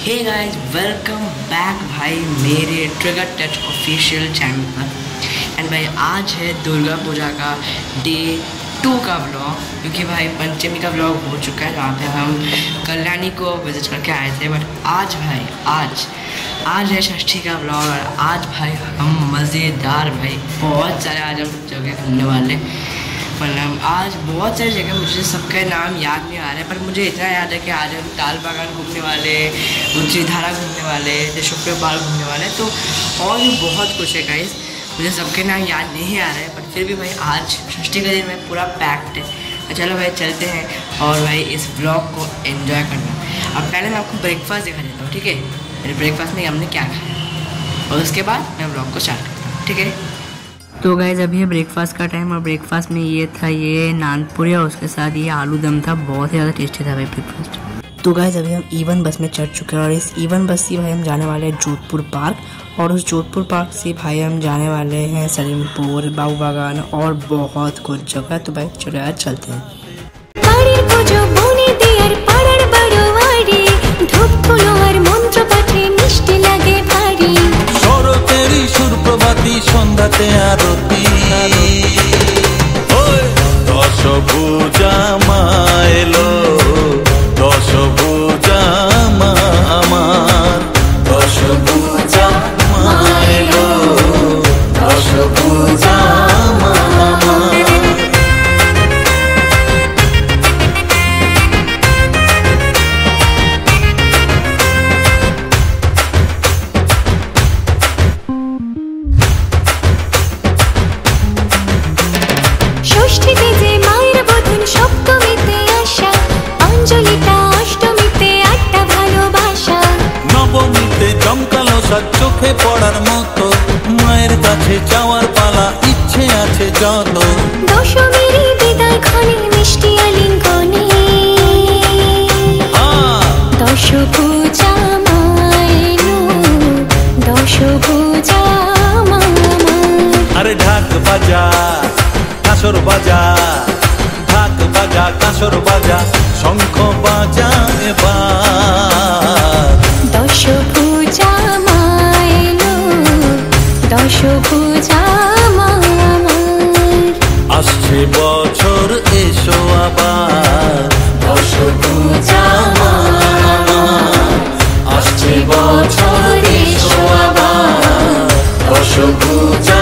Hey guys, welcome back भाई मेरे trigger touch official channel पर। एंड भाई आज है दुर्गा पूजा का डे 2 का व्लॉग, क्योंकि भाई पंचमी का व्लॉग हो चुका है जहाँ पे हम कल्याणी को विजिट करके आए थे। बट आज भाई आज है षष्ठी का व्लॉग और आज भाई हम मज़ेदार भाई बहुत सारे आज हम जगह घूमने वाले। मतलब आज बहुत सारी जगह मुझे सबका नाम याद नहीं आ रहा है, पर मुझे इतना याद है कि आज हम ताल बागान घूमने वाले, उच्चधारा घूमने वाले, शुक्र पार्क घूमने वाले, तो और भी बहुत कुछ है गाइस। मुझे सबके नाम याद नहीं आ रहा है, पर फिर भी भाई आज षष्ठी का दिन में पूरा पैक्ड है। तो चलो भाई चलते हैं और भाई इस ब्लॉग को एंजॉय करना। अब पहले मैं आपको ब्रेकफास्ट दिखा देता हूँ, ठीक है। मेरे ब्रेकफास्ट में हमने क्या खाया और उसके बाद मैं ब्लॉग को स्टार्ट करता हूँ, ठीक है। तो गाइज अभी है ब्रेकफास्ट का टाइम और ब्रेकफास्ट में ये था, ये नान पूरी और उसके साथ ये आलू दम था। बहुत ही ज़्यादा टेस्टी था भाई ब्रेकफास्ट। तो गाइज अभी हम ईवन बस में चढ़ चुके हैं और इस ईवन बस से भाई हम जाने वाले हैं जोधपुर पार्क, और उस जोधपुर पार्क से भाई हम जाने वाले हैं सलीमपुर, बाबू बागान और बहुत कुछ जगह। तो भाई चलो यार चलते हैं। সন্ধ্যাতে আরতি দশভুজা মা এলো, দশভুজা মা আমার, দশভুজা মা এলো, দশভুজা মা আমার। চোখে পড়ার মতো মায়ের কাছে যাওয়ার পালা, ইচ্ছে আছে যত। দশমীর বিদায় ক্ষণে মিষ্টি আলিঙ্গনে, দশভুজা মা এলো, দশভুজা মা আমার। আরে ঢাক বাজা কাঁসর বাজা, ঢাক বাজা কাঁসর বাজা, শঙ্খ বাজা এবার। দশভুজা মা এলো, দশভুজা মা আমার। আসছে বছর এসো আবার, দশভুজা মা আমার। আসছে বছর এসো আবার, দশভুজা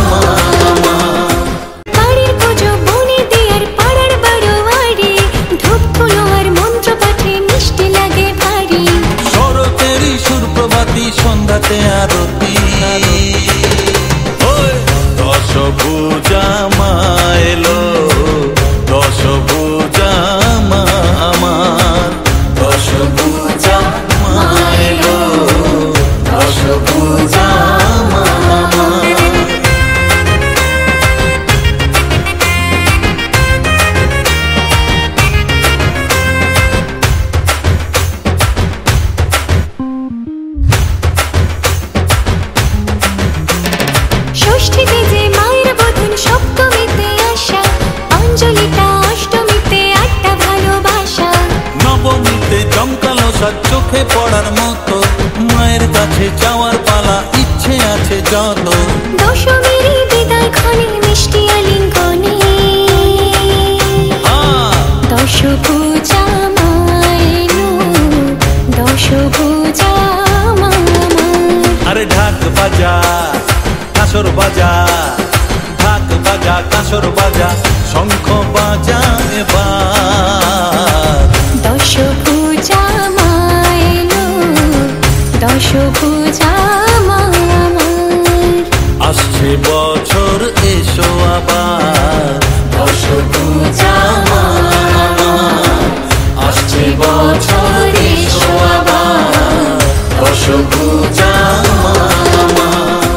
মা আমার। বাড়ির পুজো বনে দেয়ার পাড়ার বারোয়ারি, ধূপ কুলো আর মন্ত্র পাঠে মিষ্টি লাগে ভারী। শরতেরই সুর প্রভাতী সন্ধ্যাতে আরতি, দশভুজা মা এলো, দশভুজা মা আমার, দশভুজা মা এলো, দশভুজা মা আমার। ষষ্ঠীতে যে মায়ের বোধন, সপ্তমীতে আশা, অঞ্জলিটা অষ্টমীতে আটটা ভালোবাসা। নবমীতে জমকালো সাজ, চোখে পড়ার মতো মায়ের কাছে যাওয়ার পালা, ইচ্ছে আছে যত। দশমীর বিদায় ক্ষণে মিষ্টি আলিঙ্গনে, দশভুজা মা এলো, দশভুজা মা আমার। আরে ঢাক বাজা কাঁসর বাজা, ঢাক বাজা কাঁসর বাজা, শঙ্খ বাজা এবার। দশভুজা মা এলো, দশভুজা মা আমার। আসছে বছর এসো আবার, দশভুজা মা আমার। আসছে বছর এসো আবার, দশভুজা মা আমার।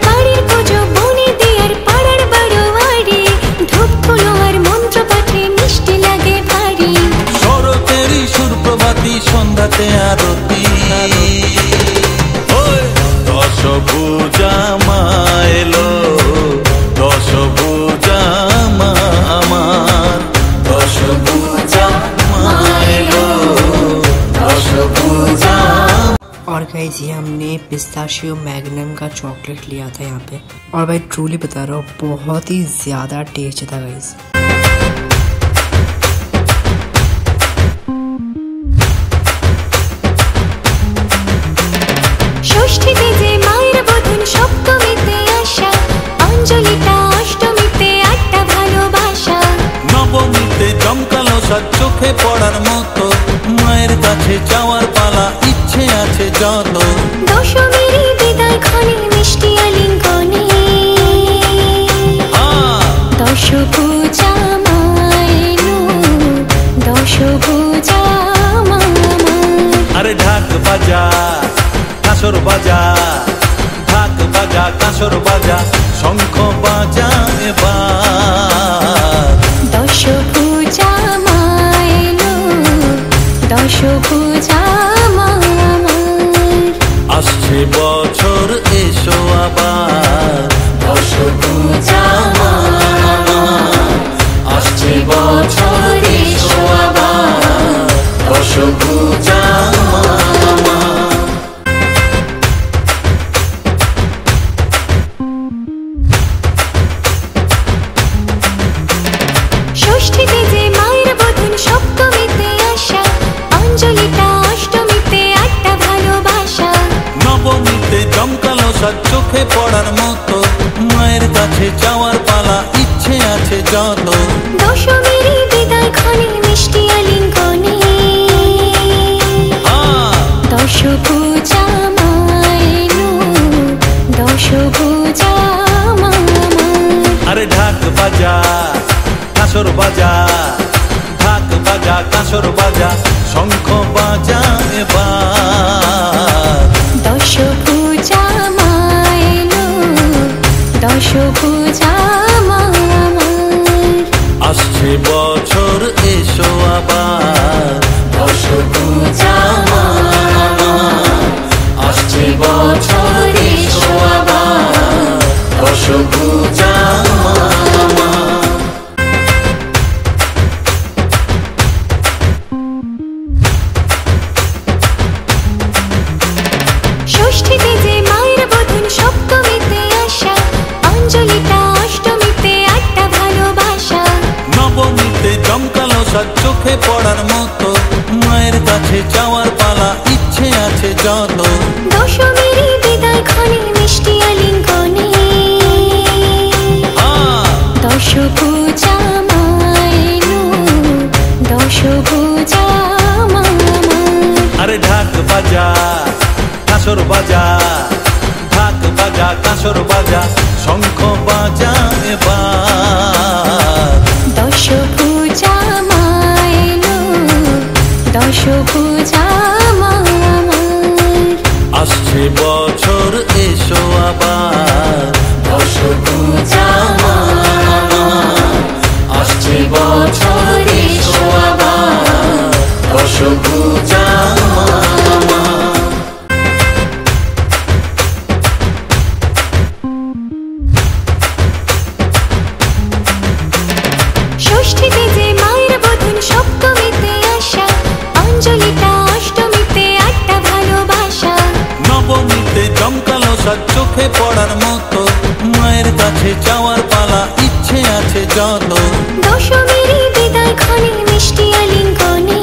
বাড়ির পুজো বনে দেয়ার পাড়ার বারোয়ারি, ধূপ কুলো আর মন্ত্র পাঠে মিষ্টি লাগে ভারী। শরতেরই সুর প্রভাতী সন্ধ্যাতে আরতি, দশভুজা মা এলো, দশভুজা মা আমার, দশভুজা মা এলো, দশভুজা और गाइस ये हमने पिस्ताशियो मैग्नम का चॉकलेट लिया था यहाँ पे, और भाई ट्रूली बता रहा हूँ बहुत ही ज़्यादा टेस्ट था गाइस। ষষ্ঠীতে যে মায়ের বোধন সপ্তমীতে আশা, অঞ্জলিটা অষ্টমীতে আটটা ভালোবাসা, নবমীতে জমকালো সাজ চোখে পড়ার মতো, মায়ের কাছে যাওয়ার পালা ইচ্ছে আছে যত, দশমীরই বিদায় ক্ষণে মিষ্টি আলিঙ্গনে, দশ পূজা মায়েনো, দশ পূজা মা। আরে ঢাক বাজা কাঁসর বাজা, ঢাক বাজা কাঁসর বাজা, শঙ্খ বাজা এবার, দশ পূজা মায়েনো, দশ পূজা মা। আসছে বছর এসো আবার, দশ পূজা মা, আসছে বছর এসো আবার, দশ পূজা ষষ্ঠীতে যে মায়ের বোধন সপ্তমীতে আশা, অঞ্জলিটা অষ্টমীতে আটটা ভালোবাসা, নবমীতে জমকালো সাজ চোখে পড়ার মতো, মায়ের কাছে যাওয়ার পালা ইচ্ছে আছে যত, দশমীরই বিদায় ক্ষণে মিষ্টি আলিঙ্গনে, দশ পূজা মায়েনো, দশ পূজা মা। আরে ঢাক বাজা কাঁসর বাজা, ঢাক বাজা কাঁসর বাজা, শঙ্খ বাজা এবার, দশ পূজা মায়েনো, দশ পূজা মা। আসছে বছর এসো আবার, দশ পূজা মা, আসছে বছর এসো আবার, দশ পূজা ষষ্ঠীতে যে মায়ের বোধন সপ্তমীতে আশা, অঞ্জলিটা অষ্টমীতে আটটা ভালোবাসা, নবমীতে জমকালো সাজ চোখে পড়ার মতো, মায়ের কাছে যাওয়ার পালা ইচ্ছে আছে যত, দশমীরই বিদায় ক্ষণে মিষ্টি আলিঙ্গনে, দশ পূজা মায়েনো, দশ পূজা মা। আরে ঢাক বাজা কাঁসর বাজা, ঢাক বাজা কাঁসর বাজা, শঙ্খ বাজা এবার, দশ পূজা মায়েনো, দশ পূজা মা। আসছে বছর এসো আবার, দশ পূজা মা, আসছে বছর এসো আবার, দশ পূজা ষষ্ঠীতে যে মায়ের বোধন সপ্তমীতে আশা, অঞ্জলিটা অষ্টমীতে আটটা ভালোবাসা, নবমীতে জমকালো সাজ চোখে পড়ার মতো, মায়ের কাছে যাওয়ার পালা ইচ্ছে আছে যত, দশমীরই বিদায় ক্ষণে মিষ্টি আলিঙ্গনে,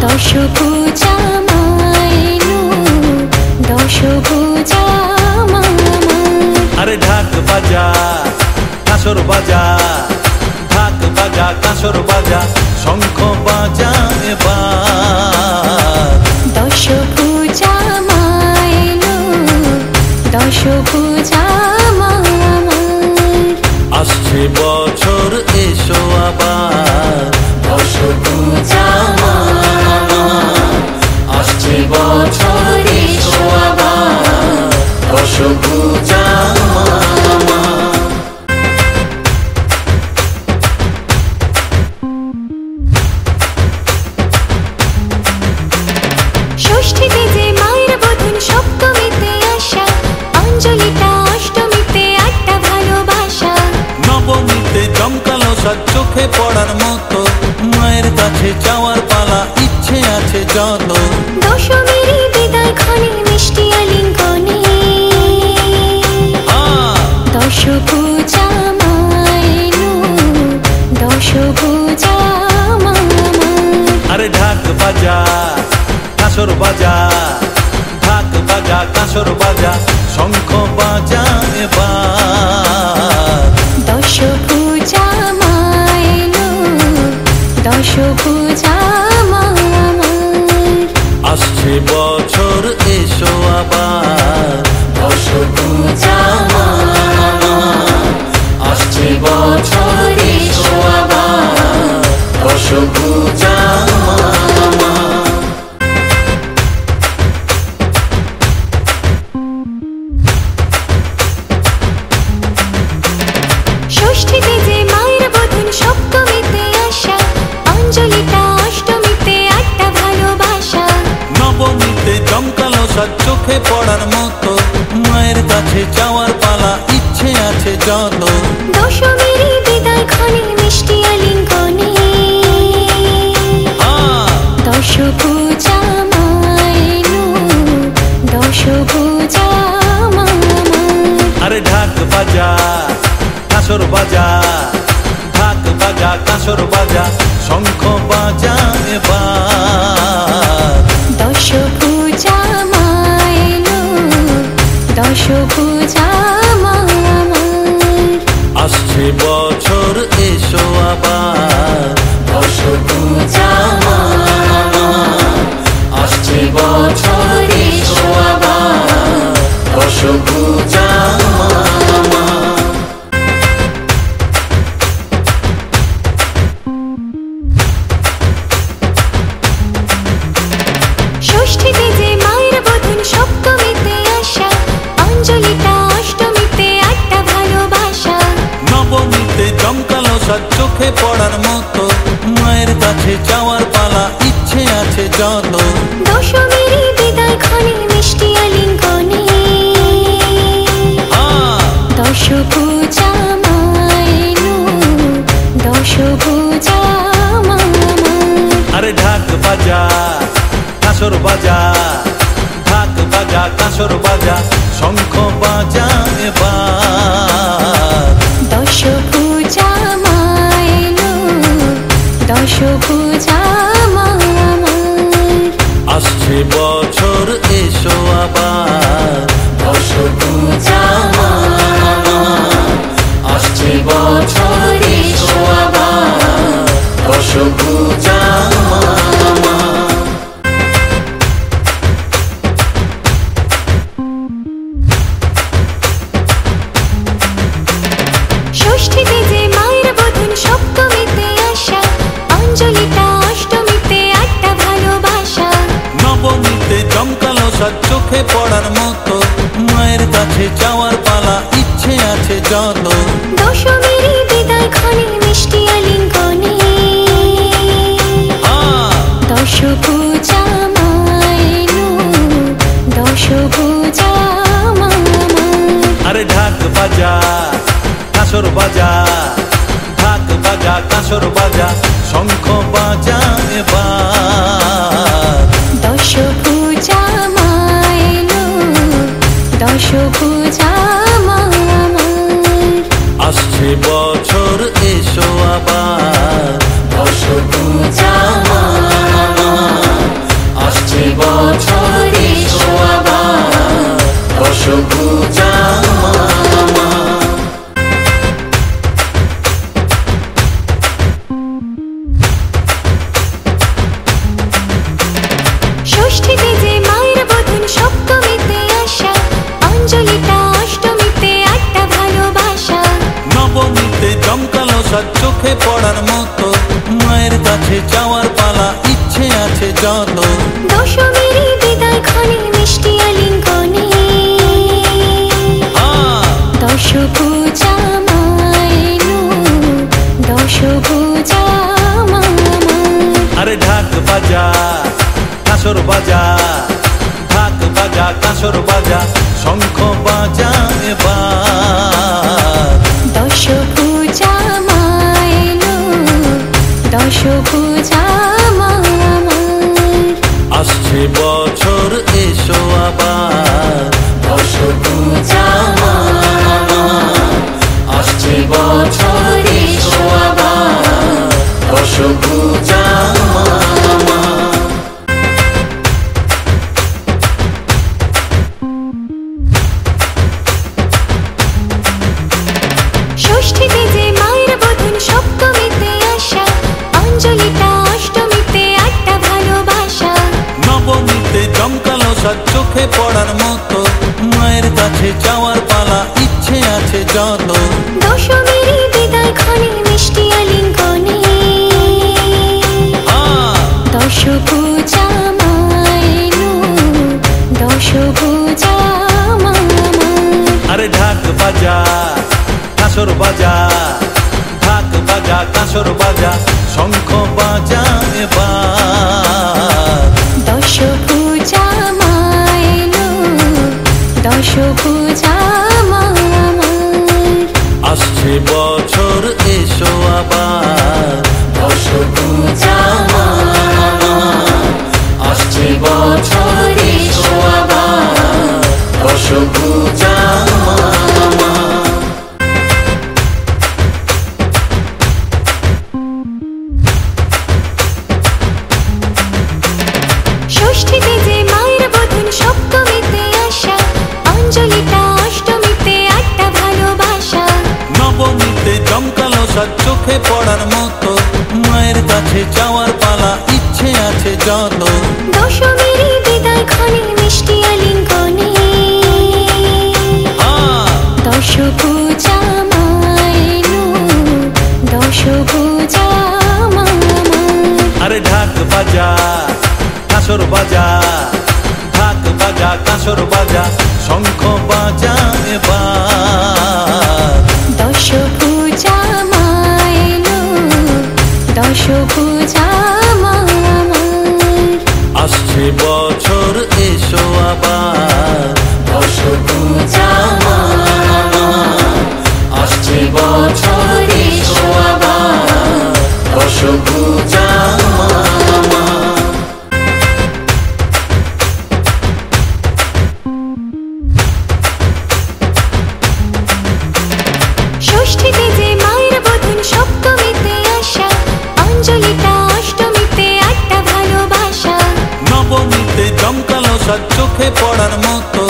দশ পূজা মায়েনো, দশ পূজা মা। আরে ঢাক বাজা কাঁসর বাজা, ঢাক বাজা কাঁসর বাজা, শঙ্খ বাজা এবার, দশ পূজা মায়েনো, দশ পূজা মা। আসছে বছর এসো আবার, দশ পূজা মা, আসছে বছর এসো আবার, দশ পূজা ষষ্ঠীতে যে মায়ের বোধন সপ্তমীতে আশা, অঞ্জলিটা অষ্টমীতে আটটা ভালোবাসা, নবমীতে জমকালো সাজ চোখে পড়ার মতো, মায়ের কাছে যাওয়ার পালা ইচ্ছে আছে আছে যত দশমীর বিদায় ক্ষণে মিষ্টি আলিঙ্গনে দশভুজা মা এলো, দশভুজা মা। আরে ঢাক বাজা কাসর বাজা, ঢাক বাজা কাসর বাজা, শঙ্খ বাজা এবার। দশভুজা মা এলো, দশভুজা মা। আসছে বছর এসো আবার, দশভুজা মা। আসছে বছর এসো আবার, দশভুজা মা। ষষ্ঠীতে যে মায়ের বোধন, সপ্তমীতে আশা, অঞ্জলিটা অষ্টমীতে আটটা ভালোবাসা। নবমীতে জমকালো সাজ চোখে পড়ার মতো, মায়ের কাছে যাওয়ার পালা ইচ্ছে আছে যত। দশমীর বিদায় ক্ষণে মিষ্টি আলিঙ্গনে দশভুজা মা এলো, দশভুজা মা। আরে ঢাক বাজা কাসর বাজা, ঢাক বাজা কাসর বাজা, শঙ্খ বাজা এবার। দশভুজা মা এলো, দশভুজা মা। আসছে বছর এসো আবার, দশভুজা মা। আসছে বছর এসো আবার, দশভুজা মা। ষষ্ঠীতে যে মায়ের বোধন, সপ্তমীতে আশা, অঞ্জলিটা অষ্টমীতে আটটা ভালোবাসা। নবমীতে জমকালো সাজ চোখে পড়ার মতো, মায়ের কাছে যাওয়ার পালা ইচ্ছে আছে যত। দশমীর বিদায় ক্ষণে মিষ্টি আলিঙ্গনে দশভুজা মা এলো, দশভুজা মা। আরে ঢাক বাজা কাসর বাজা, ঢাক বাজা কাসর বাজা, শঙ্খ বাজা এবার। দশভুজা মা এলো, দশভুজা মা। আসছে বছর এসো আবার, দশভুজা মা। আসছে বছর এসো আবার, দশভুজা মা। ষষ্ঠীতে যে মায়ের বোধন, সপ্তমীতে আশা, অঞ্জলিটা অষ্টমীতে আটটা ভালোবাসা। নবমীতে জমকালো সাজ চোখে পড়ার মতো, মায়ের কাছে যাওয়ার পালা ইচ্ছে আছে যত। দশমীর বিদায় ক্ষণে মিষ্টি আলিঙ্গনে দশভুজা মা এলো, দশভুজা মা। আরে ঢাক বাজা কাসর বাজা, ঢাক বাজা কাসর বাজা, শঙ্খ বাজা এবার। দশভুজা মা এলো, দশভুজা মা। আসছে বছর এসো আবার, দশভুজা মা। ষষ্ঠীতে যে মায়ের বোধন, সপ্তমীতে আশা, অঞ্জলিটা অষ্টমীতে আটটা ভালোবাসা। নবমীতে জমকালো সাজ চোখে পড়ার মতো, মায়ের কাছে যাওয়ার পালা ইচ্ছে আছে যত। দশভুজা মা এলো, দশভুজা মা। আসছে বছর এসো আবার, দশভুজা মা। আসছে বছর এসো আবার, দশভুজা মা। ষষ্ঠীতে যে মায়ের বোধন, সপ্তমীতে আশা, অঞ্জলিটা অষ্টমীতে আটটা ভালোবাসা। নবমীতে জমকালো সাজ চোখে পড়ার মতো, মায়ের কাছে যাওয়ার পালা ইচ্ছে আছে যত। দশমীর বিদায় ক্ষণে মিষ্টি আলিঙ্গনে দশভুজা মা এলো, দশভুজা মা। আরে ঢাক বাজা কাসর বাজা, ঢাক বাজা কাসর বাজা, শঙ্খ বাজা এবার। দশভুজা মা এলো, দশভুজা মা। আসছে বছর এসো আবার দশ পূজা আসছে বছর এসো আবার দশ পূজা ষষ্ঠীতে যে মায়ের বোধন, সপ্তমীতে আশা, অঞ্জলিটা অষ্টমীতে আটটা ভালোবাসা, নবমীতে জমকালো সাজ চোখে পড়ার মতো, মায়ের কাছে যাওয়ার পালা ইচ্ছে আছে যত, দশমীর বিদায় ক্ষণে মিষ্টি আলিঙ্গনে, দশ পূজা মায়ের, দশ পূজা মা। আরে ঢাক বাজা কাঁসর বাজা, ঢাক বাজা কাঁসর বাজা, শঙ্খ বাজা এবার দশ পূজা মায়ের, দশ পূজা মা। আসছে বছর এসো আবার দশ পূজা আসছে বছর এসো আবার দশ পূজা ষষ্ঠীতে যে মায়ের বোধন, সপ্তমীতে আশা, অঞ্জলিটা অষ্টমীতে আটটা ভালোবাসা, নবমীতে জমকালো সাজ চোখে পড়ার মতো, মায়ের কাছে যাওয়ার পালা ইচ্ছে আছে যত, দশমীর বিদায় ক্ষণে মিষ্টি আলিঙ্গনে, দশ পূজা মায়ের, দশ পূজা মা। আরে ঢাক বাজা কাঁসর বাজা, ঢাক বাজা কাঁসর বাজা, শঙ্খ বাজা এবার দশ পূজা মায়ের, দশ পূজা মা। আসছে বছর এসো আবার দশ পূজা আসছে বছর এসো আবার দশ পূজা ষষ্ঠীতে যে মায়ের বোধন, সপ্তমীতে আশা, অঞ্জলিটা অষ্টমীতে আটটা ভালোবাসা, নবমীতে জমকালো সাজ চোখে পড়ার মতো,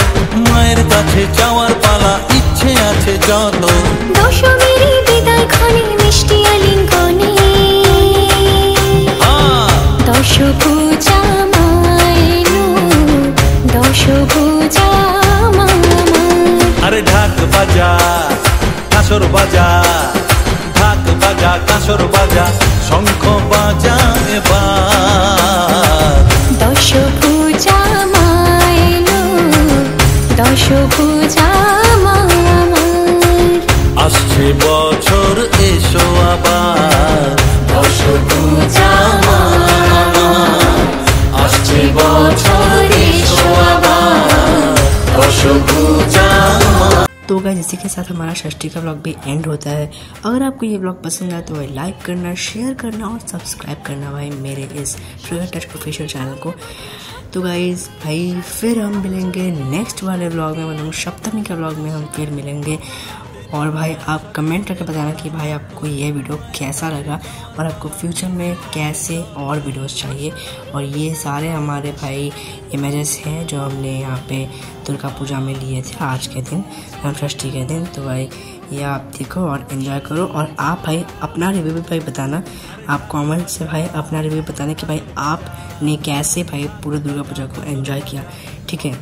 মায়ের কাছে যাওয়ার পালা ইচ্ছে আছে যত, দশমীর বিদায় ক্ষণে মিষ্টি আলিঙ্গনে, দশ পূজা মায়ের, দশ পূজা মা। আরে ঢাক বাজা কাঁসর বাজা, ঢাক বাজা কাঁসর বাজা, শঙ্খ বাজা এবার দশ পূজা মায়ের, দশ পূজা মা। আসছে বছর এসো আবার দশ পূজা আসছে বছর এসো আবার দশ পূজा। तो गाइस इसी के साथ हमारा षष्ठी का व्लॉग भी एंड होता है। अगर आपको ये व्लॉग पसंद आए तो भाई लाइक करना, शेयर करना और सब्सक्राइब करना भाई मेरे इस ट्रिगर टच ऑफिशियल चैनल को। तो गाइस भाई फिर हम मिलेंगे नेक्स्ट वाले व्लॉग में, मतलब सप्तमी के व्लॉग में हम फिर मिलेंगे। और भाई आप कमेंट करके बताना कि भाई आपको ये वीडियो कैसा लगा और आपको फ्यूचर में कैसे और वीडियोस चाहिए। और ये सारे हमारे भाई इमेजेस हैं जो हमने यहाँ पे दुर्गा पूजा में लिए थे आज के दिन, षष्ठी के दिन। तो भाई ये आप देखो और एंजॉय करो। और आप भाई अपना रिव्यू भी भाई बताना, आप कमेंट से भाई अपना रिव्यू बताना कि भाई आपने कैसे भाई पूरे दुर्गा पूजा को एंजॉय किया। ठीक है,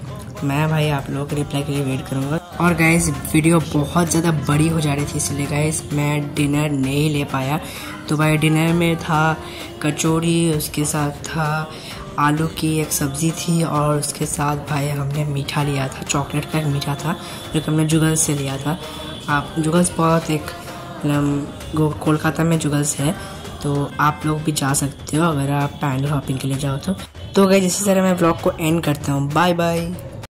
मैं भाई आप लोगों के रिप्लाई के लिए वेट करूँगा। और गाइस वीडियो बहुत ज़्यादा बड़ी हो जा रही थी, इसलिए गाइस मैं डिनर नहीं ले पाया। तो भाई डिनर में था कचौड़ी, उसके साथ था आलू की एक सब्ज़ी थी और उसके साथ भाई हमने मीठा लिया था, चॉकलेट का एक मीठा था जो कि हमने जुगल्स से लिया था। आप जुगल्स बहुत एक कोलकाता में जुगल्स है, तो आप लोग भी जा सकते हो अगर आप पैंडल हॉपिंग के लिए जाओ तो। गाइस इसी तरह मैं ब्लॉग को एंड करता हूँ। Bye bye.